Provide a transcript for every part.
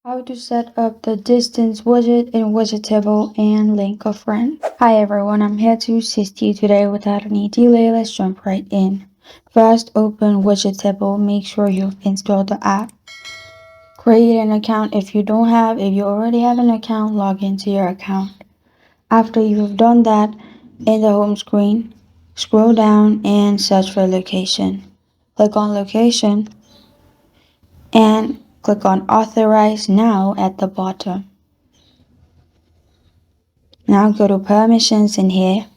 How to set up the distance widget in Widgetable and Link a friend. Hi everyone, I'm here to assist you today. Without any delay, let's jump right in. First, open Widgetable. Make sure you've installed the app. Create an account if you already have an account, log into your account. After you've done that, in the home screen, scroll down and search for location. Click on location and click on Authorize Now at the bottom. Now go to Permissions in here.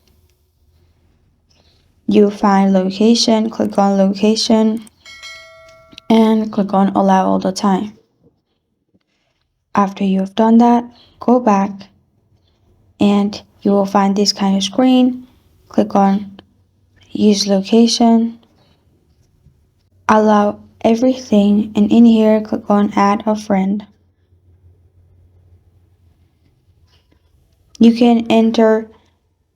You'll find Location, click on Location, and click on Allow all the time. After you've done that, go back and you will find this kind of screen. Click on Use Location, allow everything, and in here click on Add a Friend. You can enter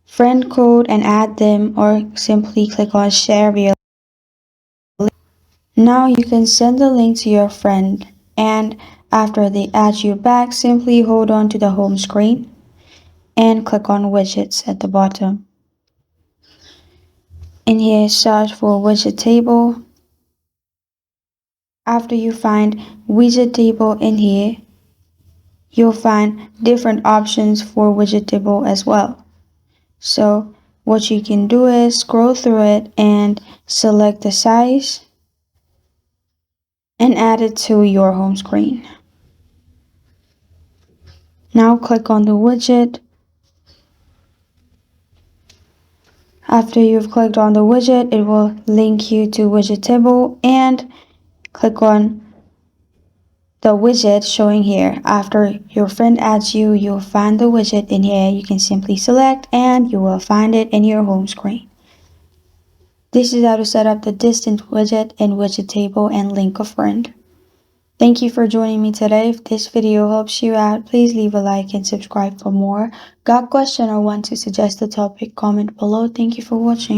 friend code and add them, or simply click on Share via. Now you can send the link to your friend, and after they add you back, simply hold on to the home screen and click on Widgets at the bottom. In here, search for Widgetable. After you find Widgetable in here, you'll find different options for Widgetable as well. So what you can do is scroll through it and select the size and add it to your home screen. Now click on the widget. After you've clicked on the widget, it will link you to Widgetable, and click on the widget showing here. After your friend adds you, you'll find the widget in here. You can simply select and you will find it in your home screen. This is how to set up the Distance Widget in Widgetable and Link a friend. Thank you for joining me today. If this video helps you out, please leave a like and subscribe for more. Got a question or want to suggest a topic? Comment below. Thank you for watching.